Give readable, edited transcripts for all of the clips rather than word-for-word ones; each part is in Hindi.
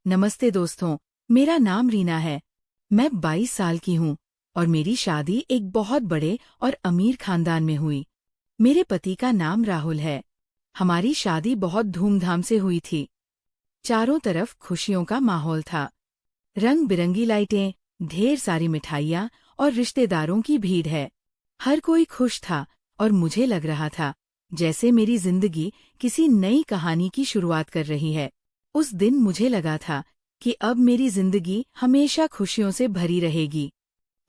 नमस्ते दोस्तों, मेरा नाम रीना है। मैं 22 साल की हूँ और मेरी शादी एक बहुत बड़े और अमीर खानदान में हुई। मेरे पति का नाम राहुल है। हमारी शादी बहुत धूमधाम से हुई थी। चारों तरफ खुशियों का माहौल था। रंग बिरंगी लाइटें, ढेर सारी मिठाइयाँ और रिश्तेदारों की भीड़ है। हर कोई खुश था और मुझे लग रहा था जैसे मेरी जिंदगी किसी नई कहानी की शुरुआत कर रही है। उस दिन मुझे लगा था कि अब मेरी जिंदगी हमेशा खुशियों से भरी रहेगी।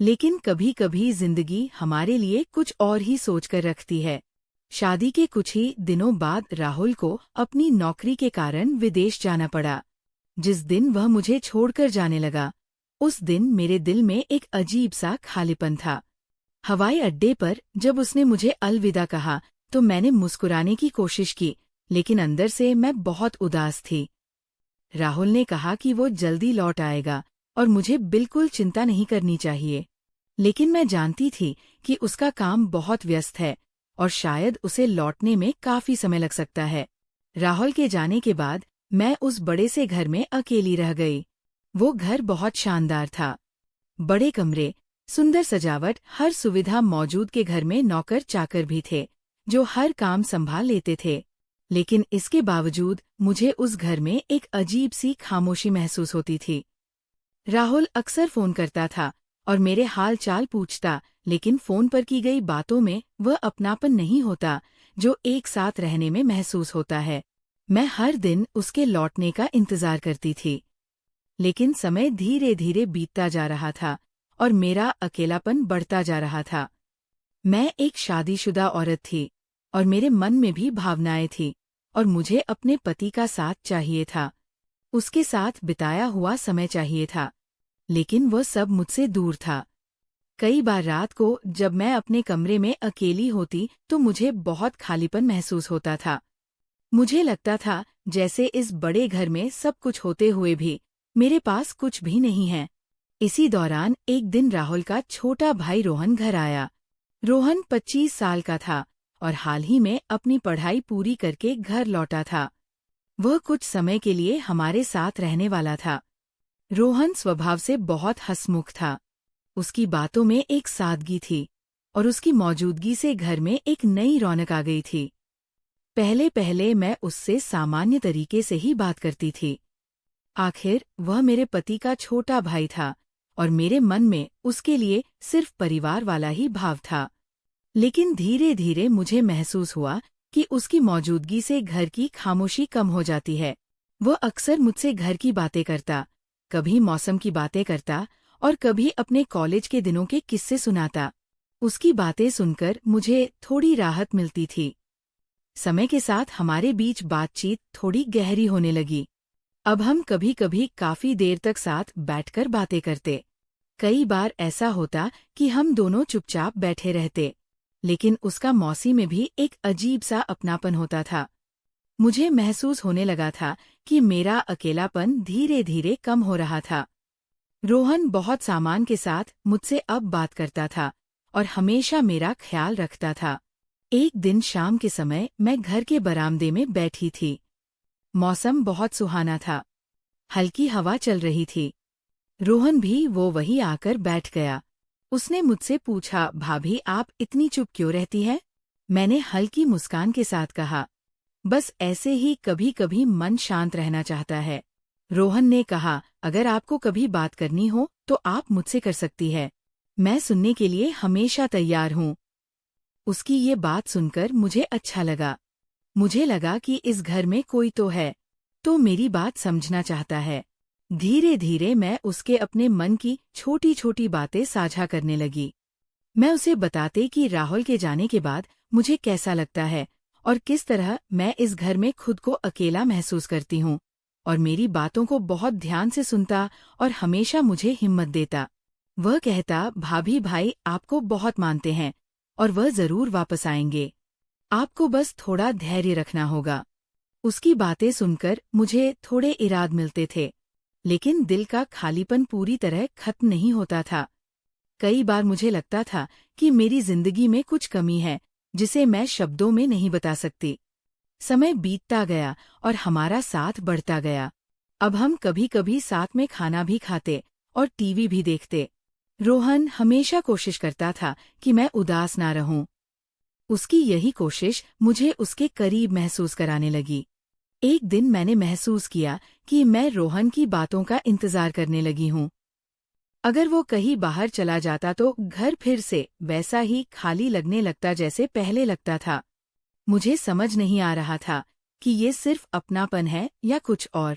लेकिन कभी-कभी जिंदगी हमारे लिए कुछ और ही सोच कर रखती है। शादी के कुछ ही दिनों बाद राहुल को अपनी नौकरी के कारण विदेश जाना पड़ा। जिस दिन वह मुझे छोड़कर जाने लगा, उस दिन मेरे दिल में एक अजीब सा खालीपन था। हवाई अड्डे पर जब उसने मुझे अलविदा कहा तो मैंने मुस्कुराने की कोशिश की, लेकिन अंदर से मैं बहुत उदास थी। राहुल ने कहा कि वो जल्दी लौट आएगा और मुझे बिल्कुल चिंता नहीं करनी चाहिए। लेकिन मैं जानती थी कि उसका काम बहुत व्यस्त है और शायद उसे लौटने में काफी समय लग सकता है। राहुल के जाने के बाद मैं उस बड़े से घर में अकेली रह गई। वो घर बहुत शानदार था। बड़े कमरे, सुंदर सजावट, हर सुविधा मौजूद के घर में नौकर चाकर भी थे जो हर काम संभाल लेते थे। लेकिन इसके बावजूद मुझे उस घर में एक अजीब सी खामोशी महसूस होती थी। राहुल अक्सर फोन करता था और मेरे हाल चाल पूछता, लेकिन फोन पर की गई बातों में वह अपनापन नहीं होता जो एक साथ रहने में महसूस होता है। मैं हर दिन उसके लौटने का इंतजार करती थी। लेकिन समय धीरे धीरे बीतता जा रहा था और मेरा अकेलापन बढ़ता जा रहा था। मैं एक शादीशुदा औरत थी और मेरे मन में भी भावनाएं थीं और मुझे अपने पति का साथ चाहिए था। उसके साथ बिताया हुआ समय चाहिए था, लेकिन वह सब मुझसे दूर था। कई बार रात को जब मैं अपने कमरे में अकेली होती तो मुझे बहुत खालीपन महसूस होता था। मुझे लगता था जैसे इस बड़े घर में सब कुछ होते हुए भी मेरे पास कुछ भी नहीं है। इसी दौरान एक दिन राहुल का छोटा भाई रोहन घर आया। रोहन 25 साल का था और हाल ही में अपनी पढ़ाई पूरी करके घर लौटा था। वह कुछ समय के लिए हमारे साथ रहने वाला था। रोहन स्वभाव से बहुत हंसमुख था। उसकी बातों में एक सादगी थी और उसकी मौजूदगी से घर में एक नई रौनक आ गई थी। पहले पहले मैं उससे सामान्य तरीके से ही बात करती थी। आखिर वह मेरे पति का छोटा भाई था और मेरे मन में उसके लिए सिर्फ परिवार वाला ही भाव था। लेकिन धीरे धीरे मुझे महसूस हुआ कि उसकी मौजूदगी से घर की खामोशी कम हो जाती है। वह अक्सर मुझसे घर की बातें करता, कभी मौसम की बातें करता और कभी अपने कॉलेज के दिनों के किस्से सुनाता। उसकी बातें सुनकर मुझे थोड़ी राहत मिलती थी। समय के साथ हमारे बीच बातचीत थोड़ी गहरी होने लगी। अब हम कभी कभी काफी देर तक साथ बैठकर बातें करते। कई बार ऐसा होता कि हम दोनों चुपचाप बैठे रहते, लेकिन उसका मौसी में भी एक अजीब सा अपनापन होता था। मुझे महसूस होने लगा था कि मेरा अकेलापन धीरे धीरे कम हो रहा था। रोहन बहुत सामान के साथ मुझसे अब बात करता था और हमेशा मेरा ख्याल रखता था। एक दिन शाम के समय मैं घर के बरामदे में बैठी थी। मौसम बहुत सुहाना था। हल्की हवा चल रही थी। रोहन भी वही आकर बैठ गया। उसने मुझसे पूछा, भाभी आप इतनी चुप क्यों रहती है? मैंने हल्की मुस्कान के साथ कहा, बस ऐसे ही कभी कभी मन शांत रहना चाहता है। रोहन ने कहा, अगर आपको कभी बात करनी हो तो आप मुझसे कर सकती है। मैं सुनने के लिए हमेशा तैयार हूँ। उसकी ये बात सुनकर मुझे अच्छा लगा। मुझे लगा कि इस घर में कोई तो है, तो मेरी बात समझना चाहता है। धीरे धीरे मैं उसके अपने मन की छोटी छोटी बातें साझा करने लगी। मैं उसे बताते कि राहुल के जाने के बाद मुझे कैसा लगता है और किस तरह मैं इस घर में खुद को अकेला महसूस करती हूँ, और मेरी बातों को बहुत ध्यान से सुनता और हमेशा मुझे हिम्मत देता। वह कहता, भाभी भाई आपको बहुत मानते हैं और वह जरूर वापस आएंगे। आपको बस थोड़ा धैर्य रखना होगा। उसकी बातें सुनकर मुझे थोड़े इराद मिलते थे, लेकिन दिल का खालीपन पूरी तरह खत्म नहीं होता था। कई बार मुझे लगता था कि मेरी जिंदगी में कुछ कमी है जिसे मैं शब्दों में नहीं बता सकती। समय बीतता गया और हमारा साथ बढ़ता गया। अब हम कभी कभी साथ में खाना भी खाते और टीवी भी देखते। रोहन हमेशा कोशिश करता था कि मैं उदास ना रहूं। उसकी यही कोशिश मुझे उसके करीब महसूस कराने लगी। एक दिन मैंने महसूस किया कि मैं रोहन की बातों का इंतजार करने लगी हूं। अगर वो कहीं बाहर चला जाता तो घर फिर से वैसा ही खाली लगने लगता जैसे पहले लगता था। मुझे समझ नहीं आ रहा था कि ये सिर्फ अपनापन है या कुछ और,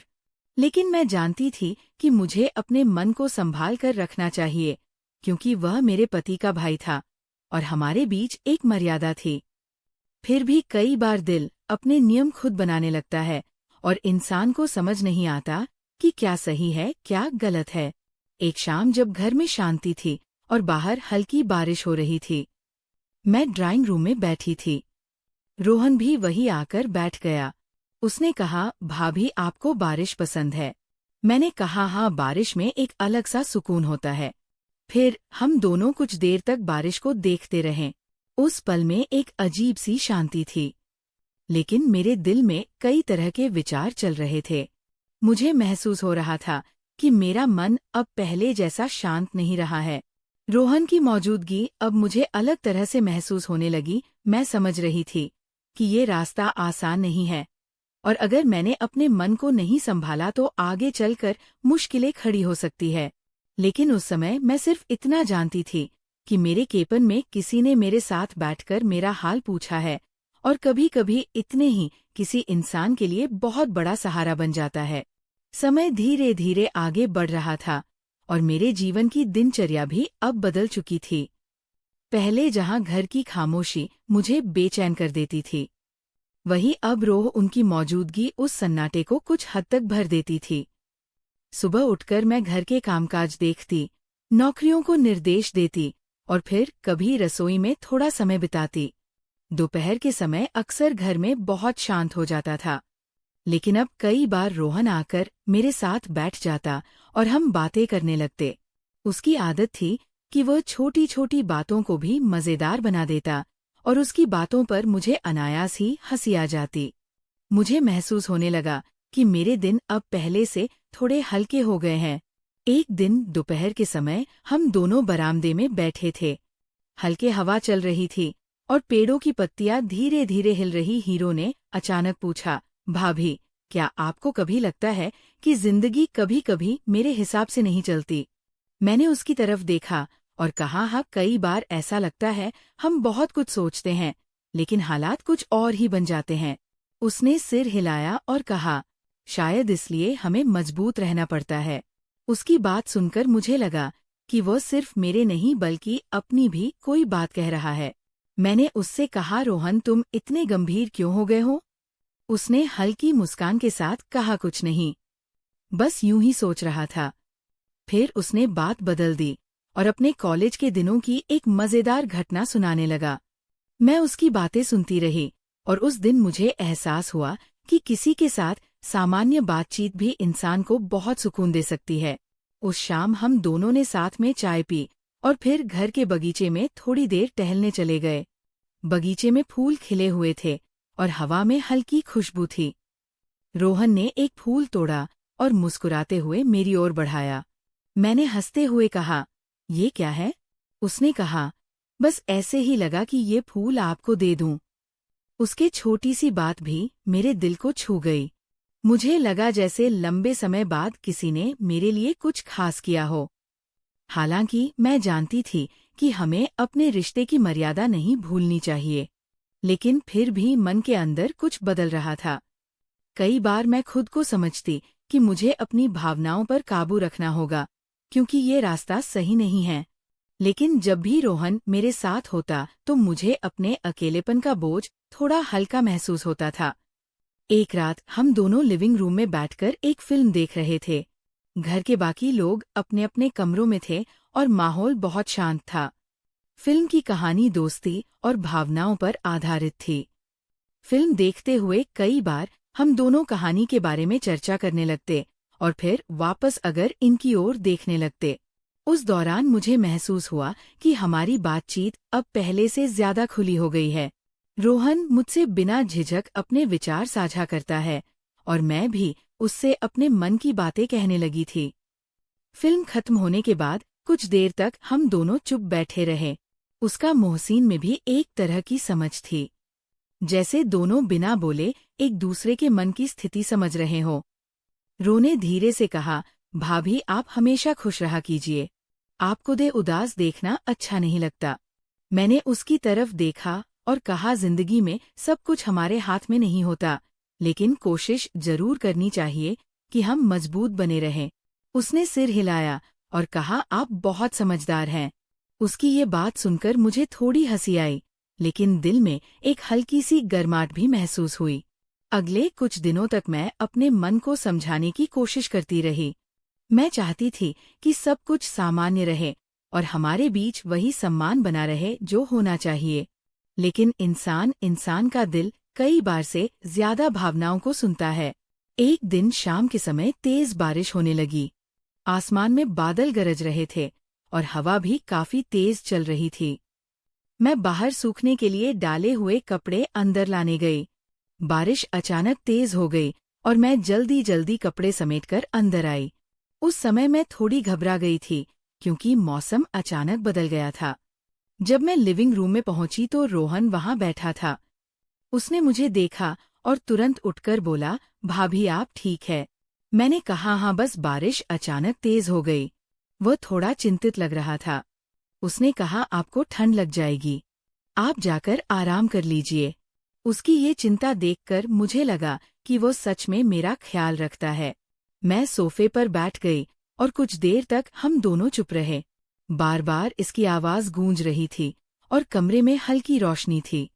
लेकिन मैं जानती थी कि मुझे अपने मन को संभाल कर रखना चाहिए, क्योंकि वह मेरे पति का भाई था और हमारे बीच एक मर्यादा थी। फिर भी कई बार दिल अपने नियम खुद बनाने लगता है और इंसान को समझ नहीं आता कि क्या सही है क्या गलत है। एक शाम जब घर में शांति थी और बाहर हल्की बारिश हो रही थी, मैं ड्राइंग रूम में बैठी थी। रोहन भी वही आकर बैठ गया। उसने कहा, भाभी आपको बारिश पसंद है? मैंने कहा, हाँ, बारिश में एक अलग सा सुकून होता है। फिर हम दोनों कुछ देर तक बारिश को देखते रहे। उस पल में एक अजीब सी शांति थी, लेकिन मेरे दिल में कई तरह के विचार चल रहे थे। मुझे महसूस हो रहा था कि मेरा मन अब पहले जैसा शांत नहीं रहा है। रोहन की मौजूदगी अब मुझे अलग तरह से महसूस होने लगी। मैं समझ रही थी कि ये रास्ता आसान नहीं है और अगर मैंने अपने मन को नहीं संभाला तो आगे चलकर मुश्किलें खड़ी हो सकती है। लेकिन उस समय मैं सिर्फ इतना जानती थी कि मेरे केपन में किसी ने मेरे साथ बैठकर मेरा हाल पूछा है, और कभी कभी इतने ही किसी इंसान के लिए बहुत बड़ा सहारा बन जाता है। समय धीरे धीरे आगे बढ़ रहा था और मेरे जीवन की दिनचर्या भी अब बदल चुकी थी। पहले जहां घर की खामोशी मुझे बेचैन कर देती थी, वहीं अब रोह उनकी मौजूदगी उस सन्नाटे को कुछ हद तक भर देती थी। सुबह उठकर मैं घर के कामकाज देखती, नौकरियों को निर्देश देती और फिर कभी रसोई में थोड़ा समय बिताती। दोपहर के समय अक्सर घर में बहुत शांत हो जाता था, लेकिन अब कई बार रोहन आकर मेरे साथ बैठ जाता और हम बातें करने लगते। उसकी आदत थी कि वह छोटी छोटी बातों को भी मज़ेदार बना देता और उसकी बातों पर मुझे अनायास ही हंसी आ जाती। मुझे महसूस होने लगा कि मेरे दिन अब पहले से थोड़े हल्के हो गए हैं। एक दिन दोपहर के समय हम दोनों बरामदे में बैठे थे। हल्के हवा चल रही थी और पेड़ों की पत्तियां धीरे धीरे हिल रही। हीरो ने अचानक पूछा, भाभी, क्या आपको कभी लगता है कि जिंदगी कभी कभी मेरे हिसाब से नहीं चलती? मैंने उसकी तरफ देखा और कहा, हाँ, कई बार ऐसा लगता है हम बहुत कुछ सोचते हैं लेकिन हालात कुछ और ही बन जाते हैं। उसने सिर हिलाया और कहा, शायद इसलिए हमें मजबूत रहना पड़ता है। उसकी बात सुनकर मुझे लगा कि वह सिर्फ मेरे नहीं बल्कि अपनी भी कोई बात कह रहा है। मैंने उससे कहा, रोहन, तुम इतने गंभीर क्यों हो गए हो? उसने हल्की मुस्कान के साथ कहा, कुछ नहीं, बस यूं ही सोच रहा था। फिर उसने बात बदल दी और अपने कॉलेज के दिनों की एक मजेदार घटना सुनाने लगा। मैं उसकी बातें सुनती रही और उस दिन मुझे एहसास हुआ कि किसी के साथ सामान्य बातचीत भी इंसान को बहुत सुकून दे सकती है। उस शाम हम दोनों ने साथ में चाय पी और फिर घर के बगीचे में थोड़ी देर टहलने चले गए। बगीचे में फूल खिले हुए थे और हवा में हल्की खुशबू थी। रोहन ने एक फूल तोड़ा और मुस्कुराते हुए मेरी ओर बढ़ाया। मैंने हंसते हुए कहा, ये क्या है? उसने कहा, बस ऐसे ही लगा कि ये फूल आपको दे दूं। उसके छोटी सी बात भी मेरे दिल को छू गई। मुझे लगा जैसे लंबे समय बाद किसी ने मेरे लिए कुछ खास किया हो। हालांकि मैं जानती थी कि हमें अपने रिश्ते की मर्यादा नहीं भूलनी चाहिए, लेकिन फिर भी मन के अंदर कुछ बदल रहा था। कई बार मैं खुद को समझती कि मुझे अपनी भावनाओं पर काबू रखना होगा, क्योंकि ये रास्ता सही नहीं है। लेकिन जब भी रोहन मेरे साथ होता तो मुझे अपने अकेलेपन का बोझ थोड़ा हल्का महसूस होता था। एक रात हम दोनों लिविंग रूम में बैठकर एक फिल्म देख रहे थे। घर के बाकी लोग अपने अपने कमरों में थे और माहौल बहुत शांत था। फिल्म की कहानी दोस्ती और भावनाओं पर आधारित थी। फिल्म देखते हुए कई बार हम दोनों कहानी के बारे में चर्चा करने लगते और फिर वापस अगर इनकी ओर देखने लगते। उस दौरान मुझे महसूस हुआ कि हमारी बातचीत अब पहले से ज्यादा खुली हो गई है। रोहन मुझसे बिना झिझक अपने विचार साझा करता है और मैं भी उससे अपने मन की बातें कहने लगी थी। फिल्म खत्म होने के बाद कुछ देर तक हम दोनों चुप बैठे रहे। उसका मोहसिन में भी एक तरह की समझ थी, जैसे दोनों बिना बोले एक दूसरे के मन की स्थिति समझ रहे हो। रो ने धीरे से कहा, भाभी आप हमेशा खुश रहा कीजिए, आपको दे उदास देखना अच्छा नहीं लगता। मैंने उसकी तरफ देखा और कहा, जिंदगी में सब कुछ हमारे हाथ में नहीं होता, लेकिन कोशिश जरूर करनी चाहिए कि हम मजबूत बने रहें। उसने सिर हिलाया और कहा, आप बहुत समझदार हैं। उसकी ये बात सुनकर मुझे थोड़ी हंसी आई, लेकिन दिल में एक हल्की सी गर्माहट भी महसूस हुई। अगले कुछ दिनों तक मैं अपने मन को समझाने की कोशिश करती रही। मैं चाहती थी कि सब कुछ सामान्य रहे और हमारे बीच वही सम्मान बना रहे जो होना चाहिए। लेकिन इंसान का दिल कई बार से ज्यादा भावनाओं को सुनता है। एक दिन शाम के समय तेज बारिश होने लगी। आसमान में बादल गरज रहे थे और हवा भी काफी तेज चल रही थी। मैं बाहर सूखने के लिए डाले हुए कपड़े अंदर लाने गई। बारिश अचानक तेज हो गई और मैं जल्दी जल्दी कपड़े समेटकर अंदर आई। उस समय मैं थोड़ी घबरा गई थी क्योंकि मौसम अचानक बदल गया था। जब मैं लिविंग रूम में पहुंची तो रोहन वहां बैठा था। उसने मुझे देखा और तुरंत उठकर बोला, भाभी आप ठीक है? मैंने कहा, हाँ, बस बारिश अचानक तेज हो गई। वह थोड़ा चिंतित लग रहा था। उसने कहा, आपको ठंड लग जाएगी, आप जाकर आराम कर लीजिए। उसकी ये चिंता देखकर मुझे लगा कि वो सच में मेरा ख्याल रखता है। मैं सोफे पर बैठ गई और कुछ देर तक हम दोनों चुप रहे। बार बार इसकी आवाज गूंज रही थी और कमरे में हल्की रोशनी थी।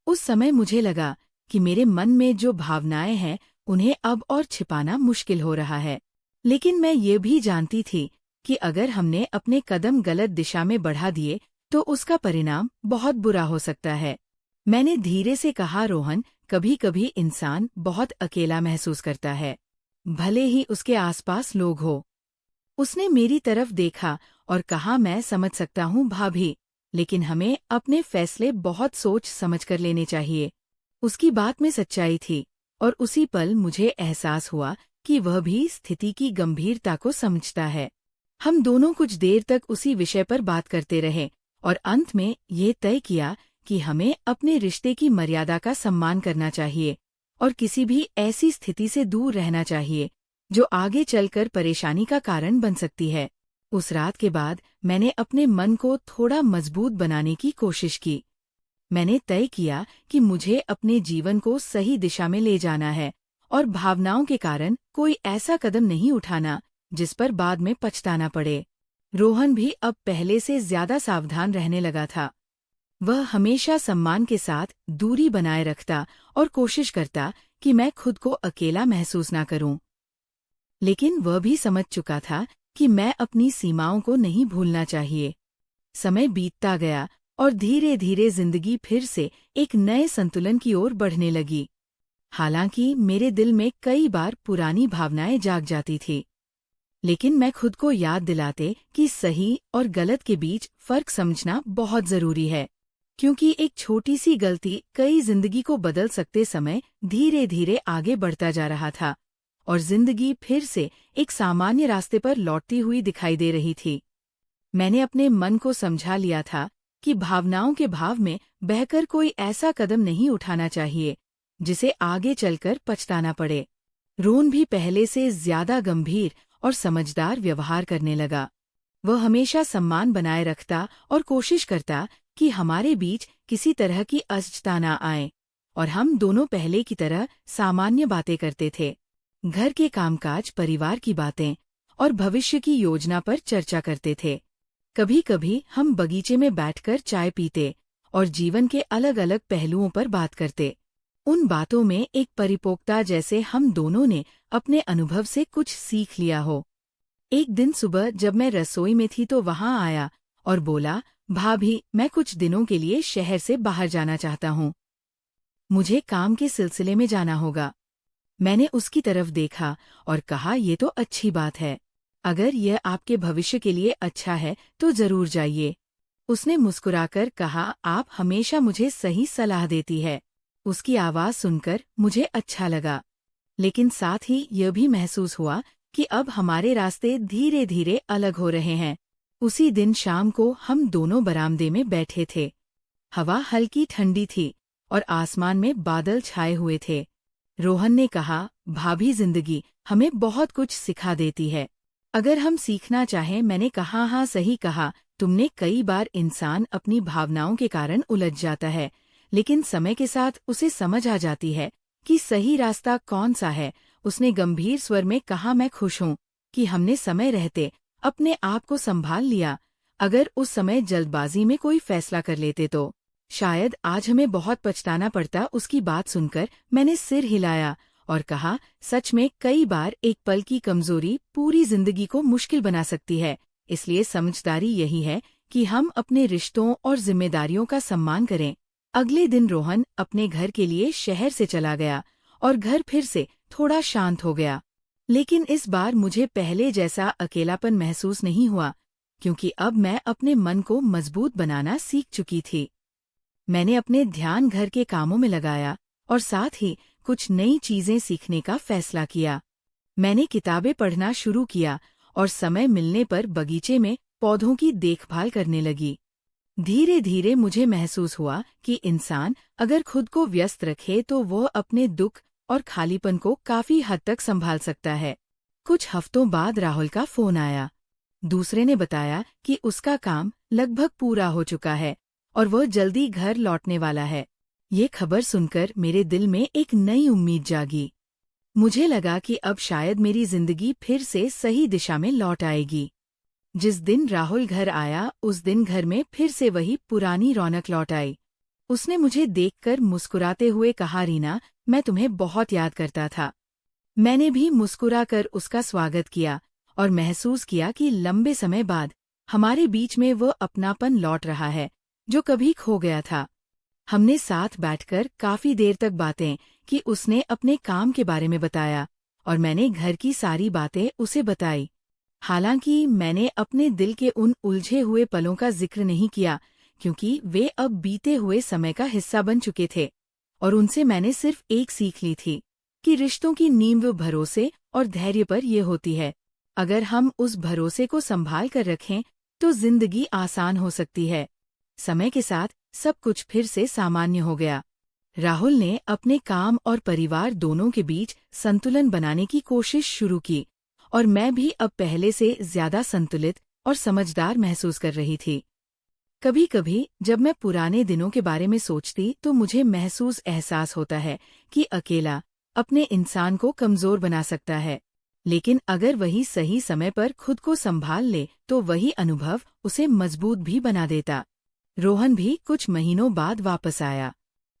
उस समय मुझे लगा कि मेरे मन में जो भावनाएं हैं उन्हें अब और छिपाना मुश्किल हो रहा है। लेकिन मैं ये भी जानती थी कि अगर हमने अपने कदम गलत दिशा में बढ़ा दिए तो उसका परिणाम बहुत बुरा हो सकता है। मैंने धीरे से कहा, रोहन, कभी कभी इंसान बहुत अकेला महसूस करता है, भले ही उसके आसपास लोग हो। उसने मेरी तरफ देखा और कहा, मैं समझ सकता हूँ भाभी, लेकिन हमें अपने फैसले बहुत सोच समझ कर लेने चाहिए। उसकी बात में सच्चाई थी और उसी पल मुझे एहसास हुआ कि वह भी स्थिति की गंभीरता को समझता है। हम दोनों कुछ देर तक उसी विषय पर बात करते रहे और अंत में ये तय किया कि हमें अपने रिश्ते की मर्यादा का सम्मान करना चाहिए और किसी भी ऐसी स्थिति से दूर रहना चाहिए जो आगे चलकर परेशानी का कारण बन सकती है। उस रात के बाद मैंने अपने मन को थोड़ा मजबूत बनाने की कोशिश की। मैंने तय किया कि मुझे अपने जीवन को सही दिशा में ले जाना है और भावनाओं के कारण कोई ऐसा कदम नहीं उठाना जिस पर बाद में पछताना पड़े। रोहन भी अब पहले से ज्यादा सावधान रहने लगा था। वह हमेशा सम्मान के साथ दूरी बनाए रखता और कोशिश करता कि मैं खुद को अकेला महसूस ना करूं। लेकिन वह भी समझ चुका था कि मैं अपनी सीमाओं को नहीं भूलना चाहिए। समय बीतता गया और धीरे धीरे जिंदगी फिर से एक नए संतुलन की ओर बढ़ने लगी। हालांकि मेरे दिल में कई बार पुरानी भावनाएं जाग जाती थी, लेकिन मैं खुद को याद दिलाते कि सही और गलत के बीच फर्क समझना बहुत जरूरी है, क्योंकि एक छोटी सी गलती कई जिंदगी को बदल सकते समय धीरे धीरे आगे बढ़ता जा रहा था और जिंदगी फिर से एक सामान्य रास्ते पर लौटती हुई दिखाई दे रही थी। मैंने अपने मन को समझा लिया था कि भावनाओं के भाव में बहकर कोई ऐसा कदम नहीं उठाना चाहिए जिसे आगे चलकर पछताना पड़े। रोहन भी पहले से ज्यादा गंभीर और समझदार व्यवहार करने लगा। वह हमेशा सम्मान बनाए रखता और कोशिश करता कि हमारे बीच किसी तरह की असजता न आए और हम दोनों पहले की तरह सामान्य बातें करते थे। घर के कामकाज, परिवार की बातें और भविष्य की योजना पर चर्चा करते थे। कभी कभी हम बगीचे में बैठकर चाय पीते और जीवन के अलग अलग पहलुओं पर बात करते। उन बातों में एक परिपक्वता, जैसे हम दोनों ने अपने अनुभव से कुछ सीख लिया हो। एक दिन सुबह जब मैं रसोई में थी तो वहां आया और बोला, भाभी, मैं कुछ दिनों के लिए शहर से बाहर जाना चाहता हूँ, मुझे काम के सिलसिले में जाना होगा। मैंने उसकी तरफ देखा और कहा, ये तो अच्छी बात है, अगर यह आपके भविष्य के लिए अच्छा है तो जरूर जाइए। उसने मुस्कुराकर कहा, आप हमेशा मुझे सही सलाह देती है। उसकी आवाज सुनकर मुझे अच्छा लगा, लेकिन साथ ही यह भी महसूस हुआ कि अब हमारे रास्ते धीरे धीरे अलग हो रहे हैं। उसी दिन शाम को हम दोनों बरामदे में बैठे थे। हवा हल्की ठंडी थी और आसमान में बादल छाए हुए थे। रोहन ने कहा, भाभी, जिंदगी हमें बहुत कुछ सिखा देती है अगर हम सीखना चाहें। मैंने कहा, हाँ सही कहा तुमने। कई बार इंसान अपनी भावनाओं के कारण उलझ जाता है, लेकिन समय के साथ उसे समझ आ जाती है कि सही रास्ता कौन सा है। उसने गंभीर स्वर में कहा, मैं खुश हूँ कि हमने समय रहते अपने आप को संभाल लिया। अगर उस समय जल्दबाजी में कोई फैसला कर लेते तो शायद आज हमें बहुत पछताना पड़ता। उसकी बात सुनकर मैंने सिर हिलाया और कहा, सच में कई बार एक पल की कमजोरी पूरी जिंदगी को मुश्किल बना सकती है। इसलिए समझदारी यही है कि हम अपने रिश्तों और जिम्मेदारियों का सम्मान करें। अगले दिन रोहन अपने घर के लिए शहर से चला गया और घर फिर से थोड़ा शांत हो गया। लेकिन इस बार मुझे पहले जैसा अकेलापन महसूस नहीं हुआ, क्योंकि अब मैं अपने मन को मजबूत बनाना सीख चुकी थी। मैंने अपने ध्यान घर के कामों में लगाया और साथ ही कुछ नई चीजें सीखने का फैसला किया। मैंने किताबें पढ़ना शुरू किया और समय मिलने पर बगीचे में पौधों की देखभाल करने लगी। धीरे धीरे मुझे महसूस हुआ कि इंसान अगर खुद को व्यस्त रखे तो वह अपने दुख और खालीपन को काफी हद तक संभाल सकता है। कुछ हफ्तों बाद राहुल का फोन आया। दूसरे ने बताया कि उसका काम लगभग पूरा हो चुका है और वह जल्दी घर लौटने वाला है। ये खबर सुनकर मेरे दिल में एक नई उम्मीद जागी। मुझे लगा कि अब शायद मेरी जिंदगी फिर से सही दिशा में लौट आएगी। जिस दिन राहुल घर आया उस दिन घर में फिर से वही पुरानी रौनक लौट आई। उसने मुझे देखकर मुस्कुराते हुए कहा, रीना, मैं तुम्हें बहुत याद करता था। मैंने भी मुस्कुराकर उसका स्वागत किया और महसूस किया कि लंबे समय बाद हमारे बीच में वह अपनापन लौट रहा है जो कभी खो गया था। हमने साथ बैठकर काफी देर तक बातें की। उसने अपने काम के बारे में बताया और मैंने घर की सारी बातें उसे बताई। हालांकि मैंने अपने दिल के उन उलझे हुए पलों का जिक्र नहीं किया, क्योंकि वे अब बीते हुए समय का हिस्सा बन चुके थे और उनसे मैंने सिर्फ एक सीख ली थी कि रिश्तों की नींव भरोसे और धैर्य पर ये होती है। अगर हम उस भरोसे को संभाल कर रखें तो जिंदगी आसान हो सकती है। समय के साथ सब कुछ फिर से सामान्य हो गया। राहुल ने अपने काम और परिवार दोनों के बीच संतुलन बनाने की कोशिश शुरू की और मैं भी अब पहले से ज्यादा संतुलित और समझदार महसूस कर रही थी। कभी कभी जब मैं पुराने दिनों के बारे में सोचती तो मुझे महसूस एहसास होता है कि अकेला अपने इंसान को कमजोर बना सकता है, लेकिन अगर वही सही समय पर खुद को संभाल ले तो वही अनुभव उसे मजबूत भी बना देता। रोहन भी कुछ महीनों बाद वापस आया,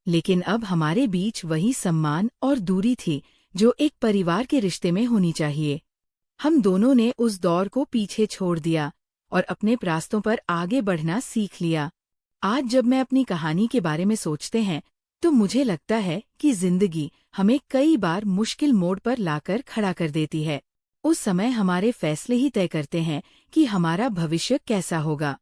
लेकिन अब हमारे बीच वही सम्मान और दूरी थी जो एक परिवार के रिश्ते में होनी चाहिए। हम दोनों ने उस दौर को पीछे छोड़ दिया और अपने रास्तों पर आगे बढ़ना सीख लिया। आज जब मैं अपनी कहानी के बारे में सोचते हैं तो मुझे लगता है कि जिंदगी हमें कई बार मुश्किल मोड़ पर लाकर खड़ा कर देती है। उस समय हमारे फैसले ही तय करते हैं कि हमारा भविष्य कैसा होगा,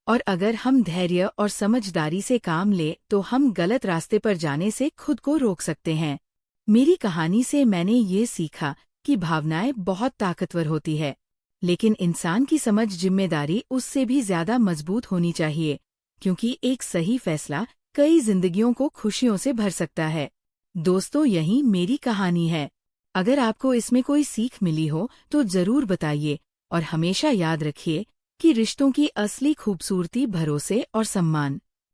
और अगर हम धैर्य और समझदारी से काम ले तो हम गलत रास्ते पर जाने से खुद को रोक सकते हैं। मेरी कहानी से मैंने ये सीखा कि भावनाएं बहुत ताकतवर होती है, लेकिन इंसान की समझ, जिम्मेदारी उससे भी ज्यादा मजबूत होनी चाहिए, क्योंकि एक सही फैसला कई जिंदगियों को खुशियों से भर सकता है। दोस्तों, यही मेरी कहानी है। अगर आपको इसमें कोई सीख मिली हो तो जरूर बताइए और हमेशा याद रखिए कि रिश्तों की असली खूबसूरती भरोसे और सम्मान